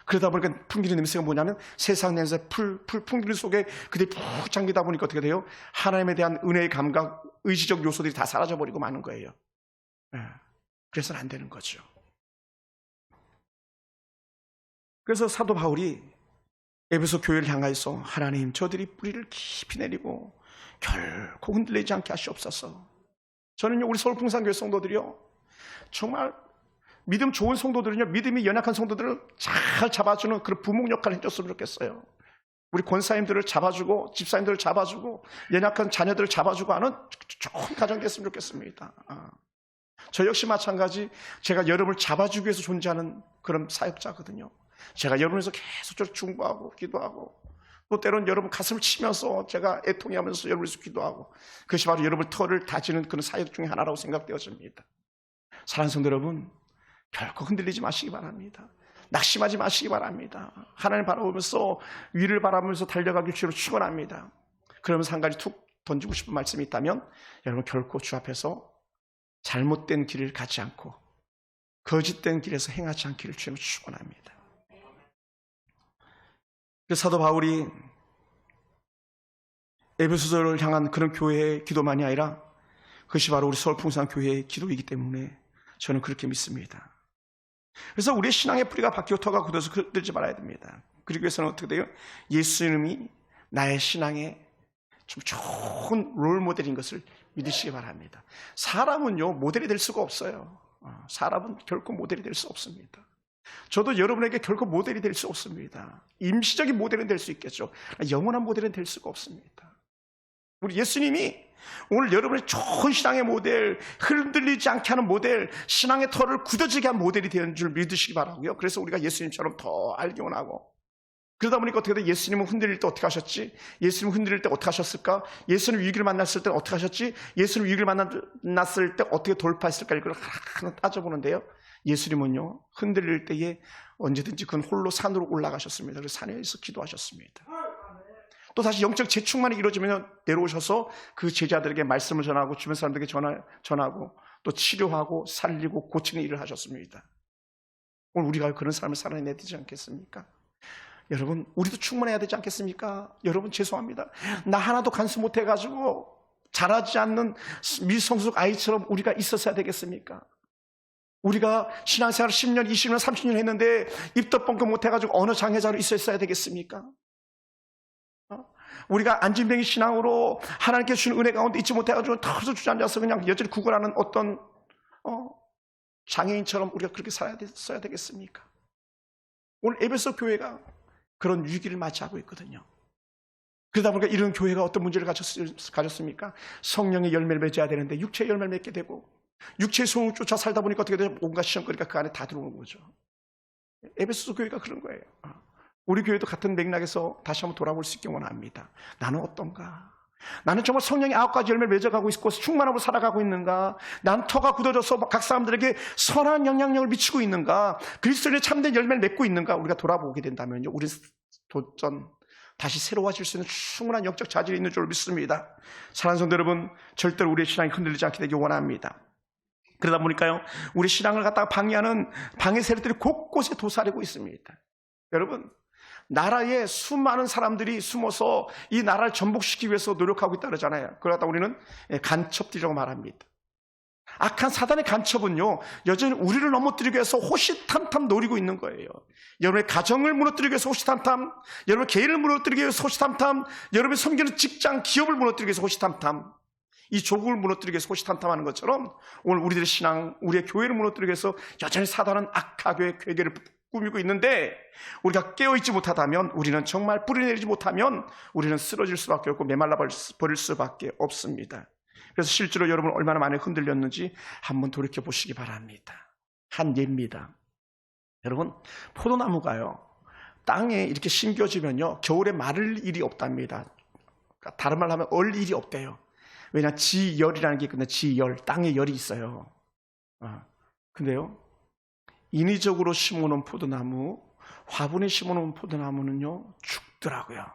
그러다 보니까 풍기는 냄새가 뭐냐면 세상 냄새, 풍기는 속에 그들이 푹 잠기다 보니까 어떻게 돼요? 하나님에 대한 은혜의 감각, 의지적 요소들이 다 사라져버리고 마는 거예요. 그래서는 안 되는 거죠. 그래서 사도 바울이 에베소 교회를 향하여서 하나님, 저들이 뿌리를 깊이 내리고 결코 흔들리지 않게 하시옵소서. 저는요, 우리 서울 풍산교회 성도들이요, 정말 믿음 좋은 성도들은요, 믿음이 연약한 성도들을 잘 잡아주는 그런 부목 역할을 해줬으면 좋겠어요. 우리 권사님들을 잡아주고 집사님들을 잡아주고 연약한 자녀들을 잡아주고 하는 좋은 가정 됐으면 좋겠습니다. 저 역시 마찬가지, 제가 여러분을 잡아주기 위해서 존재하는 그런 사역자거든요. 제가 여러분에서 계속 중보하고 기도하고 또 때로는 여러분 가슴을 치면서 제가 애통해하면서 여러분에서 기도하고, 그것이 바로 여러분 터를 다지는 그런 사역 중에 하나라고 생각되어집니다. 사랑하는 성도 여러분, 결코 흔들리지 마시기 바랍니다. 낙심하지 마시기 바랍니다. 하나님 바라보면서 위를 바라보면서 달려가길 주로 축원합니다. 그러면서 한 가지 툭 던지고 싶은 말씀이 있다면, 여러분 결코 주 앞에서 잘못된 길을 가지 않고 거짓된 길에서 행하지 않기를 주로 축원합니다. 사도 바울이 에베소서를 향한 그런 교회의 기도만이 아니라 그것이 바로 우리 서울 풍산교회의 기도이기 때문에 저는 그렇게 믿습니다. 그래서 우리의 신앙의 뿌리가 박히고 터가 굳어서 흔들지 말아야 됩니다. 그러기 위해서는 어떻게 돼요? 예수님이 나의 신앙의 좀 좋은 롤모델인 것을 믿으시기 바랍니다. 사람은요, 모델이 될 수가 없어요. 사람은 결코 모델이 될 수 없습니다. 저도 여러분에게 결코 모델이 될 수 없습니다. 임시적인 모델은 될 수 있겠죠. 영원한 모델은 될 수가 없습니다. 우리 예수님이 오늘 여러분의 좋은 신앙의 모델, 흔들리지 않게 하는 모델, 신앙의 털을 굳어지게 한 모델이 되는 줄 믿으시기 바라고요. 그래서 우리가 예수님처럼 더 알기 원하고, 그러다 보니까 어떻게 돼? 예수님은 흔들릴 때 어떻게 하셨지? 예수님 흔들릴 때 어떻게 하셨을까? 예수님 위기를 만났을 때 어떻게 하셨지? 예수님 위기를 만났을 때 어떻게 돌파했을까? 이걸 하나 따져보는데요, 예수님은요, 흔들릴 때에 언제든지 그건 홀로 산으로 올라가셨습니다. 그래서 산에서 기도하셨습니다. 또 다시 영적 재충만이 이루어지면 내려오셔서 그 제자들에게 말씀을 전하고 주변 사람들에게 전하고 또 치료하고 살리고 고치는 일을 하셨습니다. 오늘 우리가 그런 삶을 살아내야 되지 않겠습니까? 여러분, 우리도 충만해야 되지 않겠습니까? 여러분, 죄송합니다. 나 하나도 간수 못해가지고 자라지 않는 미성숙 아이처럼 우리가 있었어야 되겠습니까? 우리가 신앙생활 10년, 20년, 30년 했는데 입도 뻥끗 못해가지고 어느 장애자로 있었어야 되겠습니까? 우리가 안진뱅이 신앙으로 하나님께 주신 은혜 가운데 있지 못해가지고 털서 주저앉아서 그냥 여전히 구걸하는 어떤 장애인처럼 우리가 그렇게 살아야 되겠습니까? 오늘 에베소 교회가 그런 위기를 맞이하고 있거든요. 그러다 보니까 이런 교회가 어떤 문제를 가졌습니까? 성령의 열매를 맺어야 되는데 육체의 열매를 맺게 되고, 육체의 소원을 쫓아 살다 보니까 어떻게 돼요? 온갖 시험거리가 그 안에 다 들어오는 거죠. 에베소 교회가 그런 거예요. 우리 교회도 같은 맥락에서 다시 한번 돌아볼 수 있게 원합니다. 나는 어떤가? 나는 정말 성령의 9가지 열매를 맺어가고 있고 충만하고 살아가고 있는가? 난 터가 굳어져서 각 사람들에게 선한 영향력을 미치고 있는가? 그리스도의 참된 열매를 맺고 있는가? 우리가 돌아보게 된다면요, 우리 도전 다시 새로워질 수 있는 충분한 영적 자질이 있는 줄 믿습니다. 사랑하는 성도 여러분, 절대로 우리의 신앙이 흔들리지 않게 되길 원합니다. 그러다 보니까요, 우리 신앙을 갖다가 방해하는 방해 세력들이 곳곳에 도사리고 있습니다. 여러분, 나라에 수많은 사람들이 숨어서 이 나라를 전복시키기 위해서 노력하고 있다 그러잖아요. 그러다 우리는 간첩들이라고 말합니다. 악한 사단의 간첩은요, 여전히 우리를 넘어뜨리기 위해서 호시탐탐 노리고 있는 거예요. 여러분의 가정을 무너뜨리기 위해서 호시탐탐, 여러분의 개인을 무너뜨리기 위해서 호시탐탐, 여러분이 섬기는 직장, 기업을 무너뜨리기 위해서 호시탐탐, 이 조국을 무너뜨리기 위해서 호시탐탐하는 것처럼 오늘 우리들의 신앙, 우리의 교회를 무너뜨리기 위해서 여전히 사단은 악하게 괴계를 꾸미고 있는데, 우리가 깨어있지 못하다면, 우리는 정말 뿌리내리지 못하면 우리는 쓰러질 수밖에 없고 메말라 버릴 수밖에 없습니다. 그래서 실제로 여러분 얼마나 많이 흔들렸는지 한번 돌이켜 보시기 바랍니다. 한 예입니다. 여러분, 포도나무가요, 땅에 이렇게 심겨지면요, 겨울에 마를 일이 없답니다. 다른 말로 하면 얼 일이 없대요. 왜냐, 지열이라는 게 있거든요. 지열, 땅에 열이 있어요. 근데요, 인위적으로 심어놓은 포도나무, 화분에 심어놓은 포도나무는요, 죽더라고요.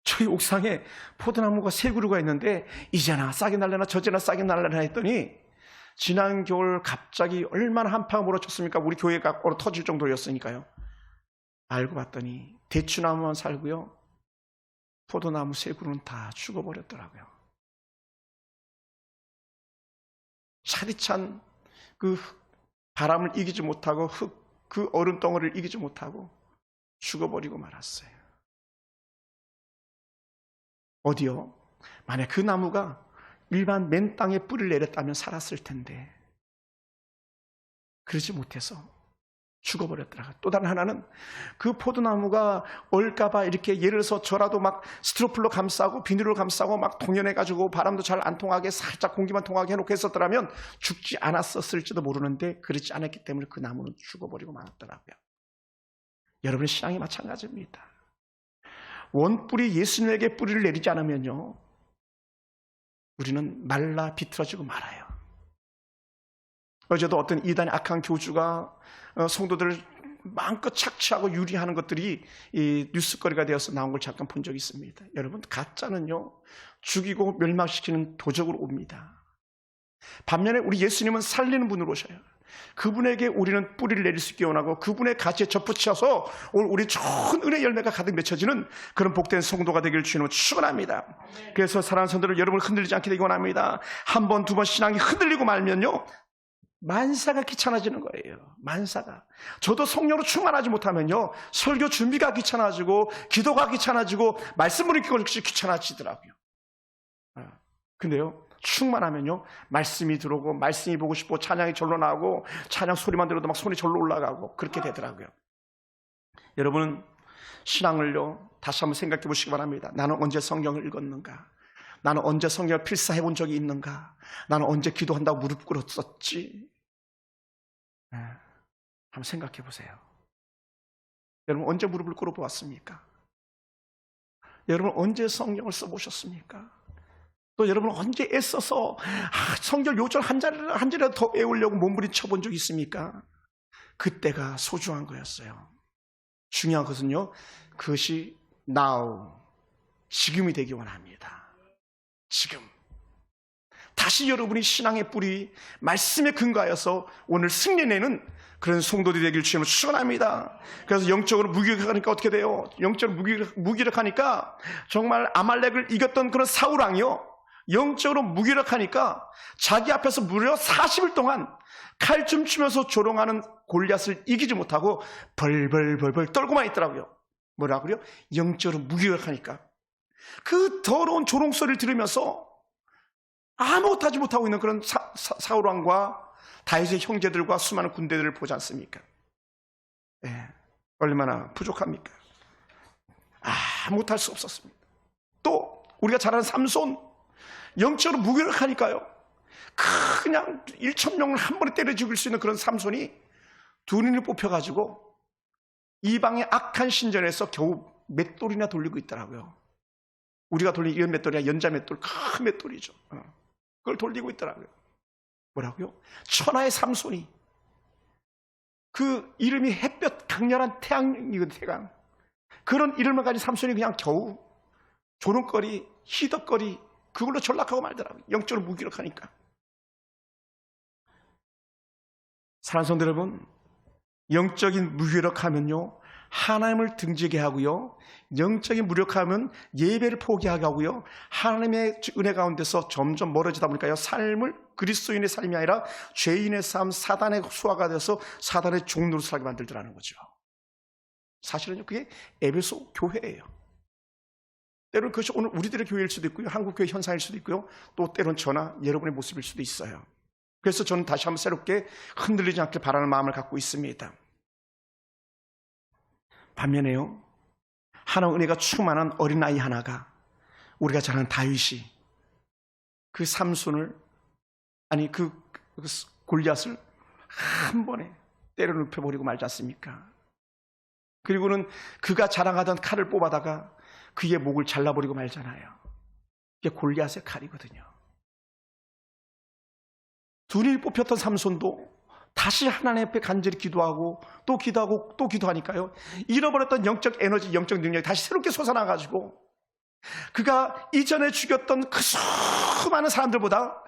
저희 옥상에 포도나무가 3그루가 있는데 이제나 싹이 날려나 저제나 싹이 날려나 했더니 지난 겨울 갑자기 얼마나 한파가 몰아쳤습니까? 우리 교회가 얼어 터질 정도였으니까요. 알고 봤더니 대추나무만 살고요, 포도나무 3그루는 다 죽어버렸더라고요. 차디찬 그 바람을 이기지 못하고 그 얼음 덩어리를 이기지 못하고 죽어버리고 말았어요. 어디요? 만약 그 나무가 일반 맨 땅에 뿌리를 내렸다면 살았을 텐데 그러지 못해서 죽어버렸더라고요. 또 다른 하나는 그 포도나무가 얼까봐 이렇게 예를 들어서 저라도 막 스티로폴로 감싸고 비닐로 감싸고 막 동연해가지고 바람도 잘 안 통하게 살짝 공기만 통하게 해놓고 했었더라면 죽지 않았었을지도 모르는데 그렇지 않았기 때문에 그 나무는 죽어버리고 말았더라고요. 여러분의 신앙이 마찬가지입니다. 원뿌리 예수님에게 뿌리를 내리지 않으면요, 우리는 말라 비틀어지고 말아요. 어제도 어떤 이단의 악한 교주가 성도들을 마음껏 착취하고 유리하는 것들이 이 뉴스거리가 되어서 나온 걸 잠깐 본 적이 있습니다. 여러분, 가짜는요, 죽이고 멸망시키는 도적으로 옵니다. 반면에 우리 예수님은 살리는 분으로 오셔요. 그분에게 우리는 뿌리를 내릴 수 있게 원하고 그분의 가치에 접붙여서 우리 좋은 은혜 열매가 가득 맺혀지는 그런 복된 성도가 되기를 주님은 축원합니다. 그래서 사랑하는 성도들, 여러분을 흔들리지 않게 되기 원합니다. 한 번, 두 번 신앙이 흔들리고 말면요, 만사가 귀찮아지는 거예요. 만사가. 저도 성령으로 충만하지 못하면요, 설교 준비가 귀찮아지고 기도가 귀찮아지고 말씀을 읽기가 귀찮아지더라고요. 근데요, 충만하면요, 말씀이 들어오고 말씀이 보고 싶고 찬양이 절로 나오고 찬양 소리만 들어도 막 손이 절로 올라가고 그렇게 되더라고요. 여러분은 신앙을요, 다시 한번 생각해 보시기 바랍니다. 나는 언제 성경을 읽었는가? 나는 언제 성경을 필사해 본 적이 있는가? 나는 언제 기도한다고 무릎 꿇었었지? 한번 생각해 보세요. 여러분, 언제 무릎을 꿇어 보았습니까? 여러분, 언제 성경을 써보셨습니까? 또 여러분, 언제 애써서 성경 요절 한 자리라도 더 외우려고 몸부림쳐 본 적이 있습니까? 그때가 소중한 거였어요. 중요한 것은요, 그것이 now, 지금이 되기 원합니다. 지금. 다시 여러분이 신앙의 뿌리, 말씀에 근거하여서 오늘 승리내는 그런 성도들이 되길 주님은 축원합니다. 그래서 영적으로 무기력하니까 어떻게 돼요? 영적으로 무기력하니까 정말 아말렉을 이겼던 그런 사울왕이요, 영적으로 무기력하니까 자기 앞에서 무려 40일 동안 칼춤 추면서 조롱하는 골리앗을 이기지 못하고 벌벌벌벌 떨고만 있더라고요. 뭐라고요? 영적으로 무기력하니까. 그 더러운 조롱 소리를 들으면서 아무것도 하지 못하고 있는 그런 사울왕과 다윗의 형제들과 수많은 군대들을 보지 않습니까? 얼마나 부족합니까? 아무것도 할 수 없었습니다. 또 우리가 잘 아는 삼손, 영적으로 무기력하니까요, 그냥 1,000명을 한 번에 때려 죽일 수 있는 그런 삼손이 두린을 뽑혀가지고 이방의 악한 신전에서 겨우 맷돌이나 돌리고 있더라고요. 우리가 돌린 이런 맷돌이야 연자 맷돌, 큰 맷돌이죠. 그걸 돌리고 있더라고요. 뭐라고요? 천하의 삼손이, 그 이름이 햇볕 강렬한 태양이거든, 태양. 그런 이름을 가진 삼손이 그냥 겨우 조롱거리, 희덕거리, 그걸로 전락하고 말더라고요. 영적으로 무기력하니까. 사랑하는 성도 여러분, 영적인 무기력하면요, 하나님을 등지게 하고요, 영적인 무력하면 예배를 포기하게 하고요, 하나님의 은혜 가운데서 점점 멀어지다 보니까요, 삶을 그리스도인의 삶이 아니라 죄인의 삶, 사단의 수하가 돼서 사단의 종로로 살게 만들더라는 거죠. 사실은요, 그게 에베소 교회예요. 때로는 그것이 오늘 우리들의 교회일 수도 있고요, 한국교회 현상일 수도 있고요, 또 때로는 저나 여러분의 모습일 수도 있어요. 그래서 저는 다시 한번 새롭게 흔들리지 않길 바라는 마음을 갖고 있습니다. 반면에요, 하나님 은혜가 충만한 어린아이 하나가, 우리가 잘 아는 다윗이 그 삼손을, 아니 그 골리앗을 한 번에 때려 눕혀버리고 말지 않습니까? 그리고는 그가 자랑하던 칼을 뽑아다가 그의 목을 잘라버리고 말잖아요. 이게 골리앗의 칼이거든요. 둘이 뽑혔던 삼손도 다시 하나님 앞에 간절히 기도하고 또 기도하고 또 기도하니까요, 잃어버렸던 영적 에너지, 영적 능력이 다시 새롭게 솟아나가지고 그가 이전에 죽였던 그 수많은 사람들보다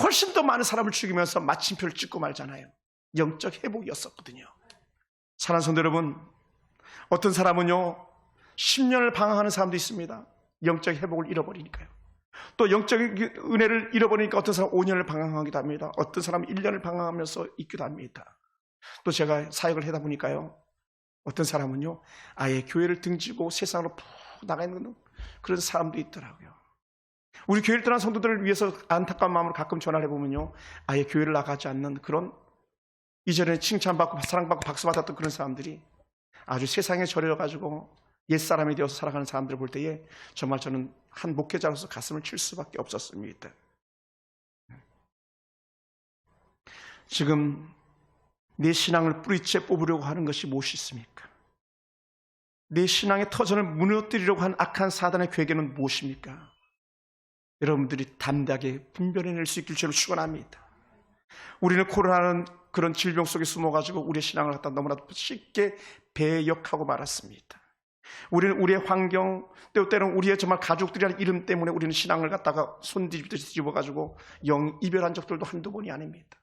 훨씬 더 많은 사람을 죽이면서 마침표를 찍고 말잖아요. 영적 회복이었었거든요. 사랑하는 성도 여러분, 어떤 사람은요 10년을 방황하는 사람도 있습니다. 영적 회복을 잃어버리니까요. 또 영적 은혜를 잃어버리니까 어떤 사람은 5년을 방황하기도 합니다. 어떤 사람은 1년을 방황하면서 있기도 합니다. 또 제가 사역을 하다 보니까요, 어떤 사람은요 아예 교회를 등지고 세상으로 푹 나가 있는 그런 사람도 있더라고요. 우리 교회를 떠난 성도들을 위해서 안타까운 마음으로 가끔 전화를 해보면요, 아예 교회를 나가지 않는 그런, 이전에 칭찬받고 사랑받고 박수받았던 그런 사람들이 아주 세상에 절여가지고 옛사람이 되어서 살아가는 사람들을 볼 때에 정말 저는 한 목회자로서 가슴을 칠 수밖에 없었습니다. 지금 내 신앙을 뿌리째 뽑으려고 하는 것이 무엇이 있습니까? 내 신앙의 터전을 무너뜨리려고 하는 악한 사단의 괴계는 무엇입니까? 여러분들이 담대하게 분별해낼 수 있길 주로 축원합니다. 우리는 코로나는 그런 질병 속에 숨어가지고 우리의 신앙을 갖다 너무나도 쉽게 배역하고 말았습니다. 우리는 우리의 환경, 때로는 우리의 정말 가족들이라는 이름 때문에 우리는 신앙을 갖다가 손뒤집듯이 뒤집어가지고 영 이별한 적들도 한두 번이 아닙니다.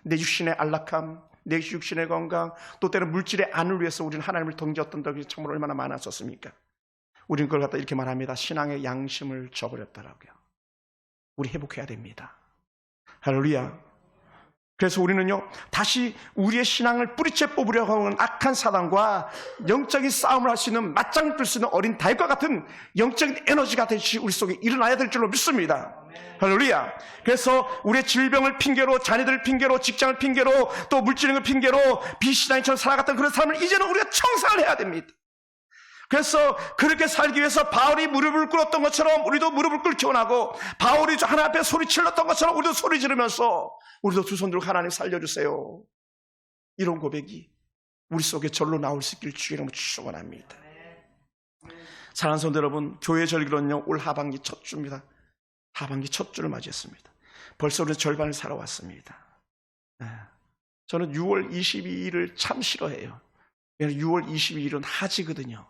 내 육신의 안락함, 내 육신의 건강, 또 때로는 물질의 안을 위해서 우리는 하나님을 던졌던 적이 정말 얼마나 많았었습니까? 우리는 그걸 갖다 이렇게 말합니다. 신앙의 양심을 저버렸더라고요. 우리 회복해야 됩니다. 할렐루야. 그래서 우리는요 다시 우리의 신앙을 뿌리째 뽑으려고 하는 악한 사단과 영적인 싸움을 할 수 있는, 맞짱을 뜰 수 있는 어린 다윗과 같은 영적인 에너지가 다시 우리 속에 일어나야 될 줄로 믿습니다. 할렐루야. 그래서 우리의 질병을 핑계로, 자녀들을 핑계로, 직장을 핑계로, 또 물질을 핑계로 비신앙인처럼 살아갔던 그런 사람을 이제는 우리가 청산을 해야 됩니다. 그래서 그렇게 살기 위해서 바울이 무릎을 꿇었던 것처럼 우리도 무릎을 꿇기 원하고, 바울이 하나님 앞에 소리 질렀던 것처럼 우리도 소리 지르면서 우리도 두 손 들고 하나님 살려주세요, 이런 고백이 우리 속에 절로 나올 수 있길 주의 이름으로 축원합니다. 사랑하는 성도 여러분, 교회 절기로는요 올 하반기 첫 주입니다. 하반기 첫 주를 맞이했습니다. 벌써 우리는 절반을 살아왔습니다. 저는 6월 22일을 참 싫어해요. 왜냐하면 6월 22일은 하지거든요.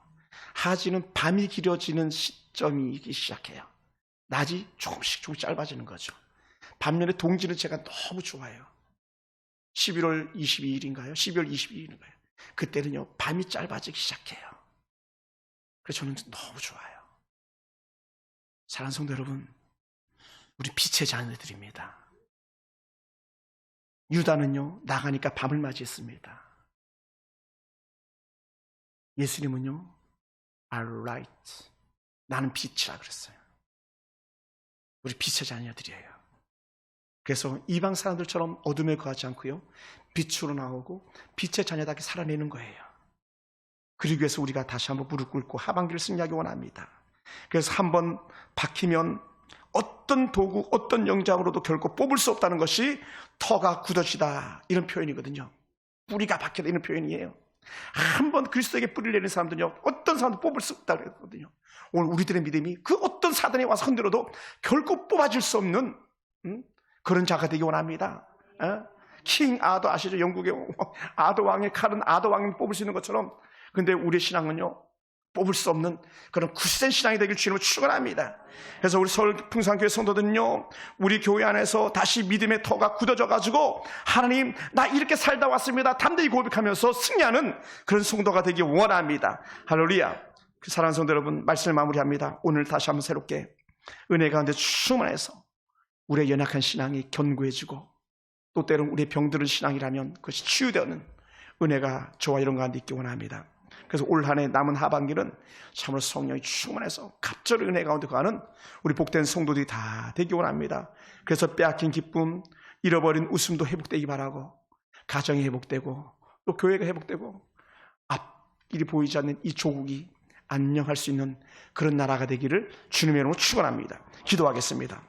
하지는 밤이 길어지는 시점이기 시작해요. 낮이 조금씩 짧아지는 거죠. 반면에 동지는 제가 너무 좋아해요. 11월 22일인가요? 12월 22일인가요? 그때는요 밤이 짧아지기 시작해요. 그래서 저는 너무 좋아요. 사랑하는 성도 여러분, 우리 빛의 자녀들입니다. 유다는요 나가니까 밤을 맞이했습니다. 예수님은요 are light, 나는 빛이라 그랬어요. 우리 빛의 자녀들이에요. 그래서 이방 사람들처럼 어둠에 거하지 않고요 빛으로 나오고 빛의 자녀답게 살아내는 거예요. 그러기 위해서 우리가 다시 한번 무릎 꿇고 하반기를 승리하기 원합니다. 그래서 한번 박히면 어떤 도구, 어떤 영장으로도 결코 뽑을 수 없다는 것이 터가 굳어지다, 이런 표현이거든요. 뿌리가 박혀다, 이런 표현이에요. 한번 그리스도에게 뿌리를 내는 사람들은요 어떤 사람도 뽑을 수 없다고 그랬거든요. 오늘 우리들의 믿음이 그 어떤 사단이 와서 흔들어도 결코 뽑아질 수 없는 그런 자가 되기 원합니다. 킹 아더 아시죠? 영국의 아더 왕의 칼은 아더 왕이 뽑을 수 있는 것처럼, 근데 우리의 신앙은요 뽑을 수 없는 그런 굳센 신앙이 되길 주님으로 축원합니다. 그래서 우리 서울 풍산교회 성도들은요 우리 교회 안에서 다시 믿음의 터가 굳어져 가지고 하나님 나 이렇게 살다 왔습니다 담대히 고백하면서 승리하는 그런 성도가 되기 원합니다. 할렐루야. 사랑하는 성도 여러분, 말씀을 마무리합니다. 오늘 다시 한번 새롭게 은혜 가운데 충만해서 우리의 연약한 신앙이 견고해지고, 또 때로는 우리의 병들은 신앙이라면 그것이 치유되는 은혜가 저와 이런 가운데 있기 원합니다. 그래서 올 한 해 남은 하반기는 참으로 성령이 충만해서 갑절의 은혜 가운데 거하는 우리 복된 성도들이 다 되기 원합니다. 그래서 빼앗긴 기쁨, 잃어버린 웃음도 회복되기 바라고, 가정이 회복되고 또 교회가 회복되고 앞길이 보이지 않는 이 조국이 안녕할 수 있는 그런 나라가 되기를 주님의 이름으로 축원합니다. 기도하겠습니다.